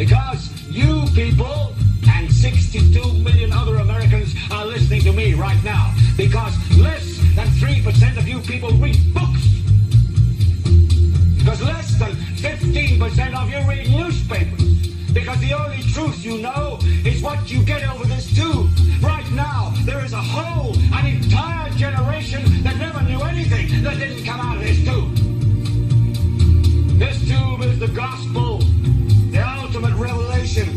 Because you people and 62 million other Americans are listening to me right now. Because less than 3% of you people read books. Because less than 15% of you read newspapers. Because the only truth you know is what you get over this tube. Right now, there is an entire generation that never knew anything that didn't come out of this tube. This tube is the gospel, the ultimate revelation.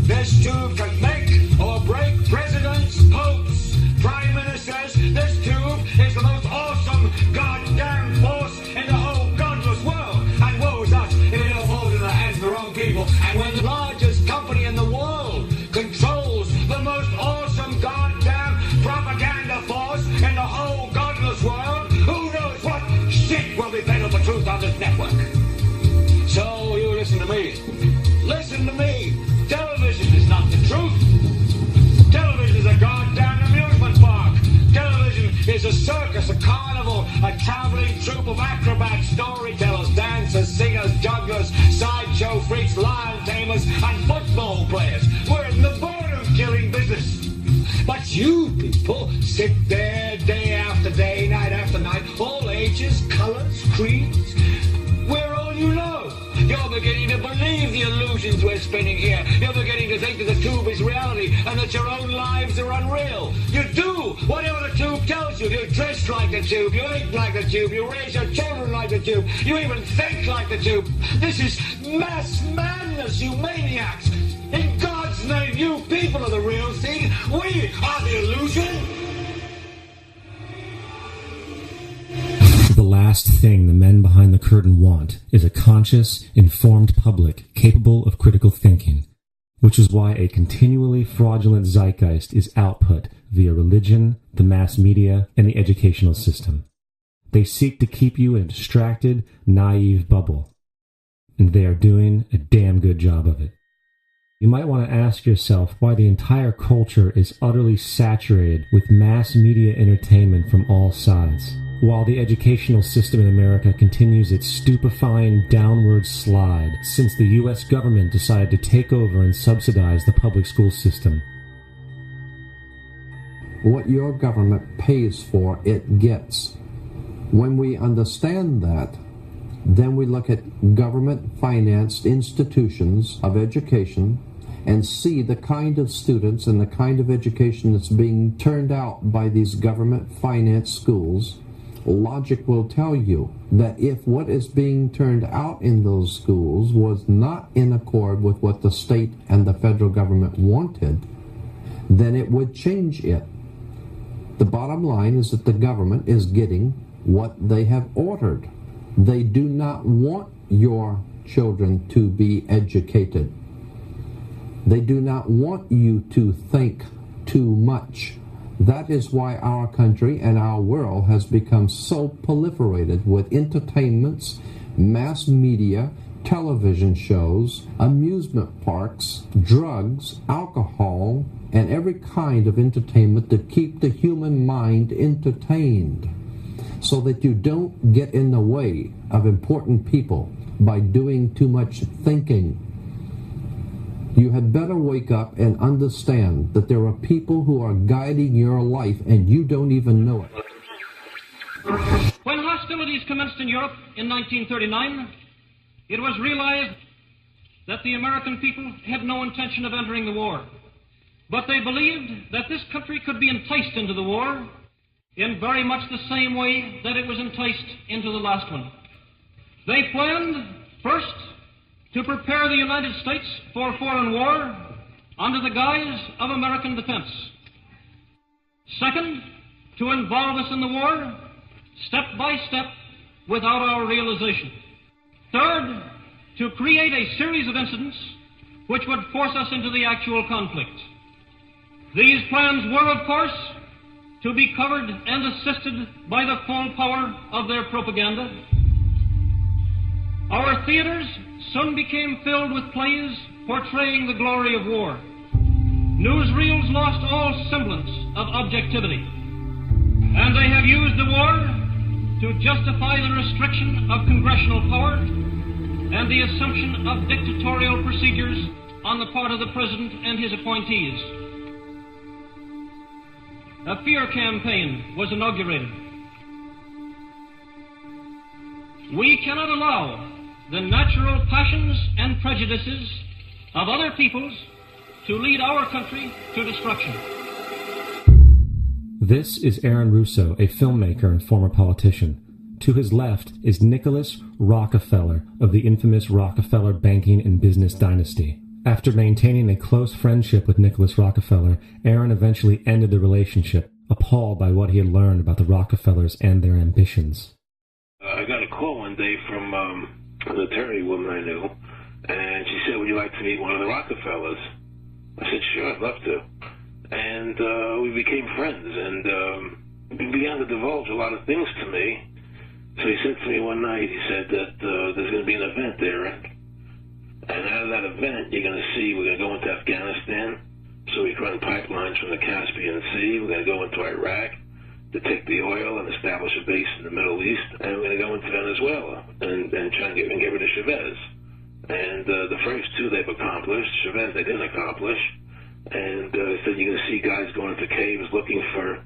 This tube can make or break presidents, popes, prime ministers. This tube is the most awesome goddamn force in the whole godless world. And woe is us if it don't hold in the hands of the wrong people. And when the largest company in the world controls the most awesome goddamn propaganda force in the whole godless world, who knows what shit will be fed up the truth on this network. So you listen to me. Listen to me. Television is not the truth. Television is a goddamn amusement park. Television is a circus, a carnival, a traveling troupe of acrobats, storytellers, dancers, singers, jugglers, sideshow freaks, lion tamers, and football players. We're in the boredom-killing business. But you people sit there day after day, night after night, all ages, colors, creeds. We're all you know. You're beginning to believe the illusions we're spinning here. You're beginning to think that the tube is reality and that your own lives are unreal. You do whatever the tube tells you. You dress like the tube. You eat like the tube. You raise your children like the tube. You even think like the tube. This is mass madness, you maniacs. In God's name, you people are the real thing. We are the illusion. The last thing the men behind the curtain want is a conscious, informed public capable of critical thinking, which is why a continually fraudulent zeitgeist is output via religion, the mass media, and the educational system. They seek to keep you in a distracted, naive bubble, and they are doing a damn good job of it. You might want to ask yourself why the entire culture is utterly saturated with mass media entertainment from all sides, while the educational system in America continues its stupefying downward slide since the U.S. government decided to take over and subsidize the public school system. What your government pays for, it gets. When we understand that, then we look at government-financed institutions of education and see the kind of students and the kind of education that's being turned out by these government-financed schools. Logic will tell you that if what is being turned out in those schools was not in accord with what the state and the federal government wanted, then it would change it. The bottom line is that the government is getting what they have ordered. They do not want your children to be educated. They do not want you to think too much. That is why our country and our world has become so proliferated with entertainments, mass media, television shows, amusement parks, drugs, alcohol, and every kind of entertainment to keep the human mind entertained, so that you don't get in the way of important people by doing too much thinking. You had better wake up and understand that there are people who are guiding your life and you don't even know it. When hostilities commenced in Europe in 1939, it was realized that the American people had no intention of entering the war. But they believed that this country could be enticed into the war in very much the same way that it was enticed into the last one. They planned, first, to prepare the United States for foreign war under the guise of American defense. Second, to involve us in the war step by step without our realization. Third, to create a series of incidents which would force us into the actual conflict. These plans were, of course, to be covered and assisted by the full power of their propaganda. Our theaters soon became filled with plays portraying the glory of war. Newsreels lost all semblance of objectivity, and they have used the war to justify the restriction of congressional power and the assumption of dictatorial procedures on the part of the President and his appointees. A fear campaign was inaugurated. We cannot allow the natural passions and prejudices of other peoples to lead our country to destruction. This is Aaron Russo, a filmmaker and former politician. To his left is Nicholas Rockefeller of the infamous Rockefeller banking and business dynasty. After maintaining a close friendship with Nicholas Rockefeller, Aaron eventually ended the relationship, appalled by what he had learned about the Rockefellers and their ambitions. I got a call one day from an attorney woman I knew, and she said, "Would you like to meet one of the Rockefellers?" I said, "Sure, I'd love to." And we became friends, and he began to divulge a lot of things to me. So he said to me one night, he said that there's going to be an event there, and out of that event, you're going to see we're going to go into Afghanistan, so we can run pipelines from the Caspian Sea. We're going to go into Iraq to take the oil and establish a base in the Middle East, and we're going to go into Venezuela and try and get rid of Chavez. And the first two they've accomplished. Chavez they didn't accomplish. And said you're going to see guys going into caves looking for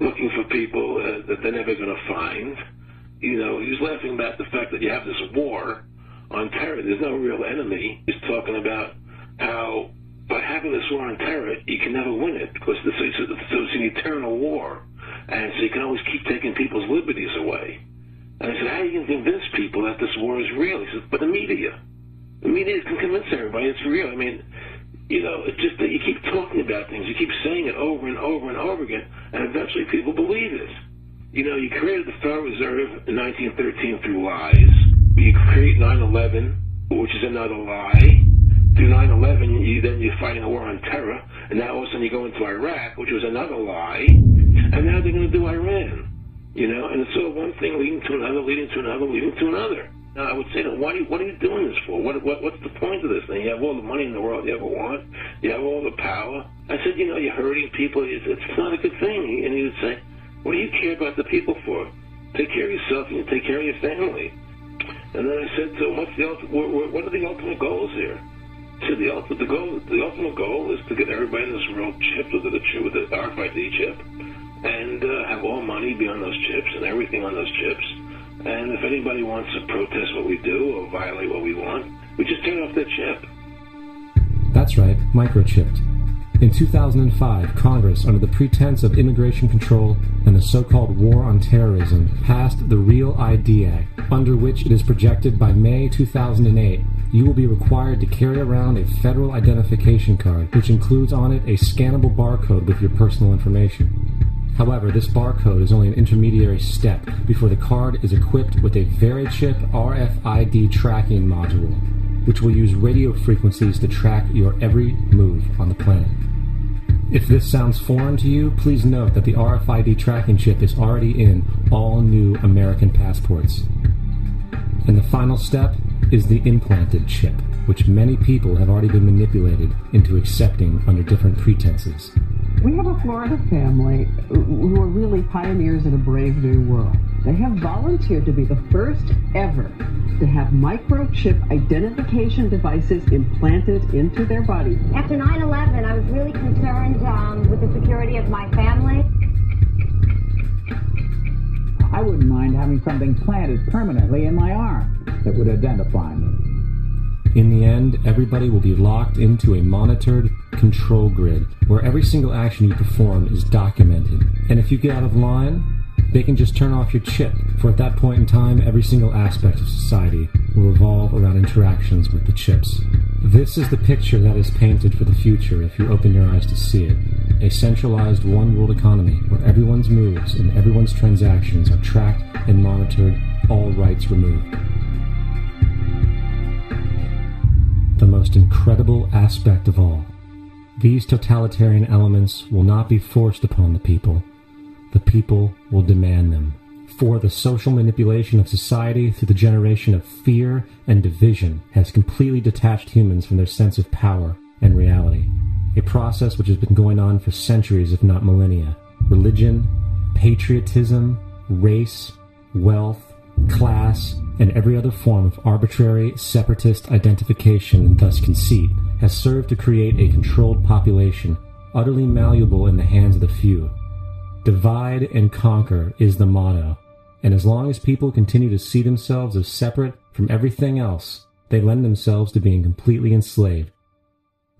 looking for people that they're never going to find. You know, he was laughing about the fact that you have this war on terror. There's no real enemy. He's talking about how by having this war on terror, you can never win it because it's an eternal war. And so you can always keep taking people's liberties away. And I said, how are you going to convince people that this war is real? He says, but the media can convince everybody it's real. I mean, you know, it's just that you keep talking about things. You keep saying it over and over and over again, and eventually people believe it. You know, you created the Federal Reserve in 1913 through lies. You create 9/11, which is another lie. Through 9/11, then you're fighting a war on terror, and now all of a sudden you go into Iraq, which was another lie, and now they're going to do Iran. You know, and it's sort of one thing leading to another, leading to another, leading to another. Now, I would say, what are you doing this for? What's the point of this thing? You have all the money in the world you ever want. You have all the power. I said, you know, you're hurting people. It's not a good thing. And he would say, what do you care about the people for? Take care of yourself and you take care of your family. And then I said to him, what are the ultimate goals here? He said, the ultimate goal is to get everybody in this world chipped with the RFID chip and have all money be on those chips and everything on those chips. And if anybody wants to protest what we do or violate what we want, we just turn off their chip. That's right, microchipped. In 2005, Congress, under the pretense of immigration control and the so-called war on terrorism, passed the REAL ID Act, under which it is projected by May 2008, you will be required to carry around a federal identification card, which includes on it a scannable barcode with your personal information. However, this barcode is only an intermediary step before the card is equipped with a VeriChip RFID tracking module, which will use radio frequencies to track your every move on the planet. If this sounds foreign to you, please note that the RFID tracking chip is already in all new American passports. And the final step is the implanted chip, which many people have already been manipulated into accepting under different pretenses. We have a Florida family who are really pioneers in a brave new world. They have volunteered to be the first ever to have microchip identification devices implanted into their body. After 9/11, I was really concerned with the security of my family. I wouldn't mind having something planted permanently in my arm that would identify me. In the end, everybody will be locked into a monitored control grid where every single action you perform is documented. And if you get out of line, they can just turn off your chip, for at that point in time, every single aspect of society will revolve around interactions with the chips. This is the picture that is painted for the future if you open your eyes to see it. A centralized one-world economy where everyone's moves and everyone's transactions are tracked and monitored, all rights removed. The most incredible aspect of all. These totalitarian elements will not be forced upon the people. The people will demand them. For the social manipulation of society through the generation of fear and division has completely detached humans from their sense of power and reality. A process which has been going on for centuries, if not millennia. Religion, patriotism, race, wealth, class, and every other form of arbitrary, separatist identification and thus conceit has served to create a controlled population, utterly malleable in the hands of the few. Divide and conquer is the motto, and as long as people continue to see themselves as separate from everything else, they lend themselves to being completely enslaved.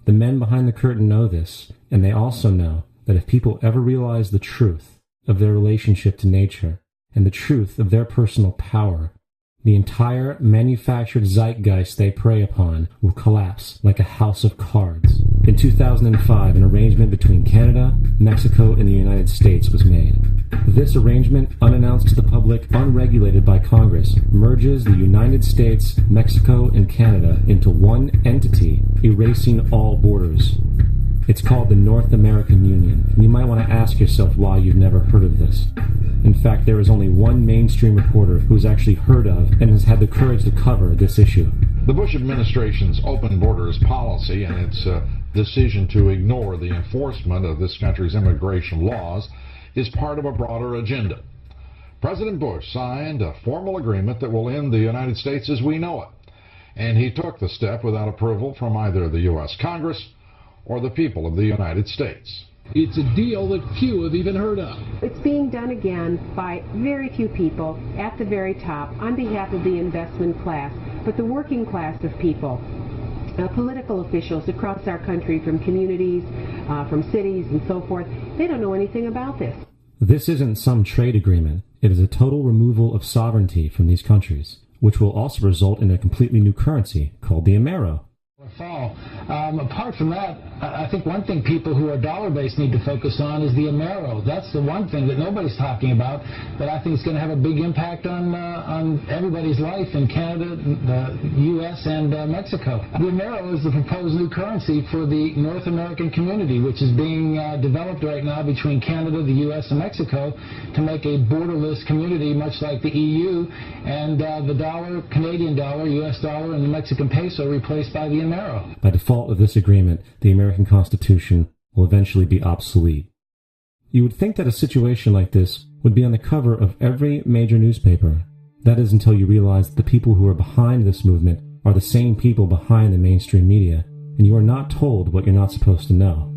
The men behind the curtain know this, and they also know that if people ever realize the truth of their relationship to nature and the truth of their personal power, the entire manufactured zeitgeist they prey upon will collapse like a house of cards. In 2005, an arrangement between Canada, Mexico, and the United States was made. This arrangement, unannounced to the public, unregulated by Congress, merges the United States, Mexico, and Canada into one entity, erasing all borders. It's called the North American Union, and you might want to ask yourself why you've never heard of this. In fact, there is only one mainstream reporter who has actually heard of and has had the courage to cover this issue. The Bush administration's open borders policy and its decision to ignore the enforcement of this country's immigration laws is part of a broader agenda. President Bush signed a formal agreement that will end the United States as we know it, and he took the step without approval from either the U.S. Congress or the people of the United States. It's a deal that few have even heard of. It's being done again by very few people at the very top on behalf of the investment class, but the working class of people, political officials across our country, from communities, from cities and so forth, they don't know anything about this. This isn't some trade agreement. It is a total removal of sovereignty from these countries, which will also result in a completely new currency called the Amero. Fall. Apart from that, I think one thing people who are dollar-based need to focus on is the Amero. That's the one thing that nobody's talking about, but I think it's going to have a big impact on everybody's life in Canada, the U.S., and Mexico. The Amero is the proposed new currency for the North American community, which is being developed right now between Canada, the U.S., and Mexico to make a borderless community, much like the EU, and the dollar, Canadian dollar, U.S. dollar, and the Mexican peso replaced by the Amero. By default of this agreement, the American Constitution will eventually be obsolete. You would think that a situation like this would be on the cover of every major newspaper. That is until you realize that the people who are behind this movement are the same people behind the mainstream media, and you are not told what you're not supposed to know.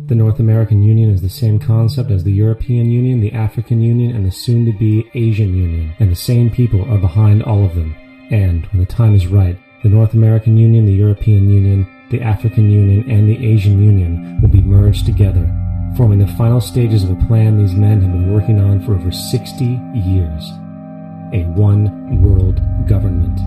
The North American Union is the same concept as the European Union, the African Union, and the soon-to-be Asian Union, and the same people are behind all of them. And, when the time is right, the North American Union, the European Union, the African Union, and the Asian Union will be merged together, forming the final stages of a plan these men have been working on for over 60 years. A one-world government.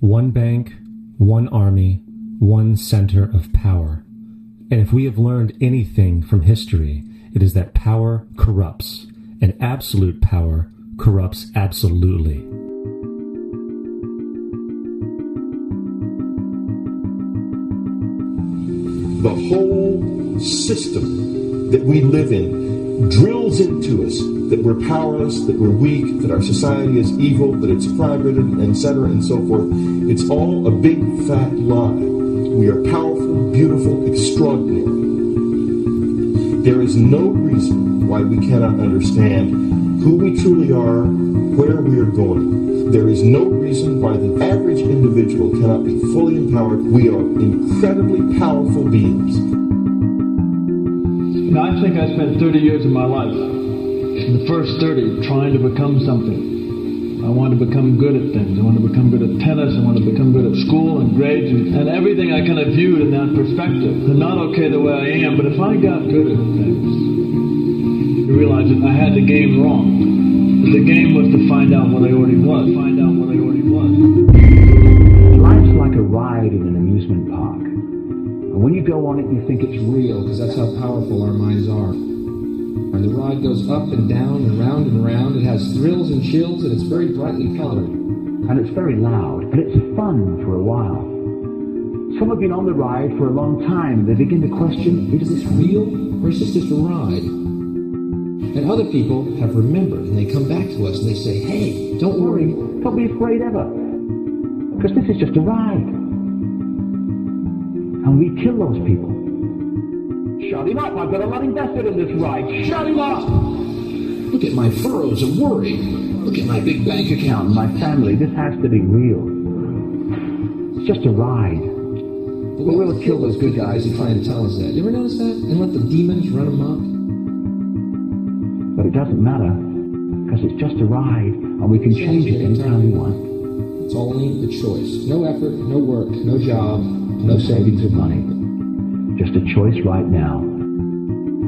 One bank, one army, one center of power. And if we have learned anything from history, it is that power corrupts, and absolute power corrupts absolutely. The whole system that we live in drills into us that we're powerless, that we're weak, that our society is evil, that it's private, and etc. and so forth. It's all a big fat lie. We are powerful, beautiful, extraordinary. There is no reason why we cannot understand who we truly are, where we are going. There is no reason why the average individual cannot be fully empowered. We are incredibly powerful beings. Now, I think I spent 30 years of my life, the first 30, trying to become something. I wanted to become good at things. I wanted to become good at tennis. I wanted to become good at school and grades and everything I kind of viewed in that perspective. I'm not okay the way I am, but if I got good at things, you realize that I had the game wrong. The game was to find out what I already was. Life's like a ride in an amusement park. And when you go on it, you think it's real, because that's how powerful our minds are. And the ride goes up and down and round and round. It has thrills and chills, and it's very brightly colored. And it's very loud, and it's fun for a while. Some have been on the ride for a long time, and they begin to question, is this real, or is this just a ride? And other people have remembered, and they come back to us, and they say, hey, don't worry. Don't be afraid ever, because this is just a ride. And we kill those people. Shut him up, I've got a lot invested in this ride. Shut him up! Look at my furrows of worry. Look at my big bank account. My family, this has to be real. It's just a ride. But we'll kill those good guys who try to tell us that. You ever notice that? And let the demons run amok? But it doesn't matter, because it's just a ride, and we can change it anytime we want. It's only the choice. No effort, no work, no job, no savings of money. Just a choice right now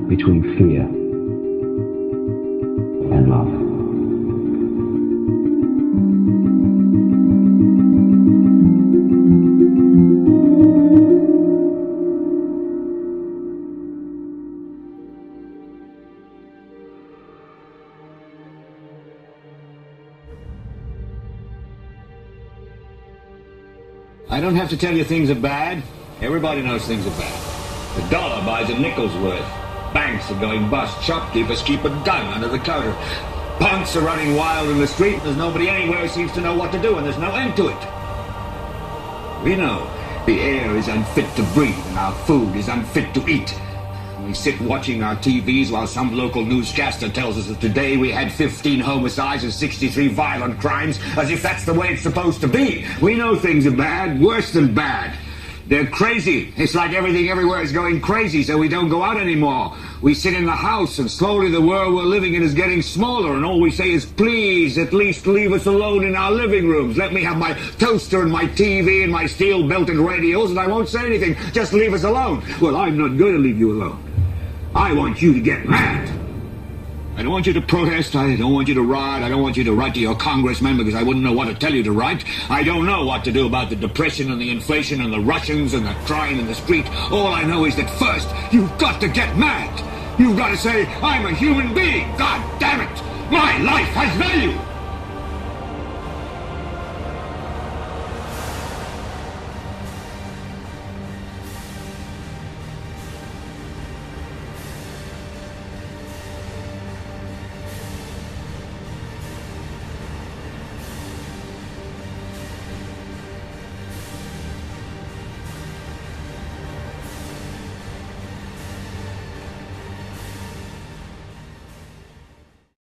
between fear and love. I don't have to tell you things are bad. Everybody knows things are bad. The dollar buys a nickel's worth. Banks are going bust. Shopkeepers keep a gun under the counter. Punks are running wild in the street. There's nobody anywhere who seems to know what to do, and there's no end to it. We know the air is unfit to breathe, and our food is unfit to eat. We sit watching our TVs while some local newscaster tells us that today we had 15 homicides and 63 violent crimes, as if that's the way it's supposed to be. We know things are bad, worse than bad. They're crazy. It's like everything everywhere is going crazy, so we don't go out anymore. We sit in the house, and slowly the world we're living in is getting smaller, and all we say is, please, at least leave us alone in our living rooms. Let me have my toaster and my TV and my steel-belted radios, and I won't say anything. Just leave us alone. Well, I'm not going to leave you alone. I want you to get mad. I don't want you to protest. I don't want you to riot. I don't want you to write to your congressman because I wouldn't know what to tell you to write. I don't know what to do about the depression and the inflation and the Russians and the crime in the street. All I know is that first, you've got to get mad. You've got to say, I'm a human being. God damn it. My life has value.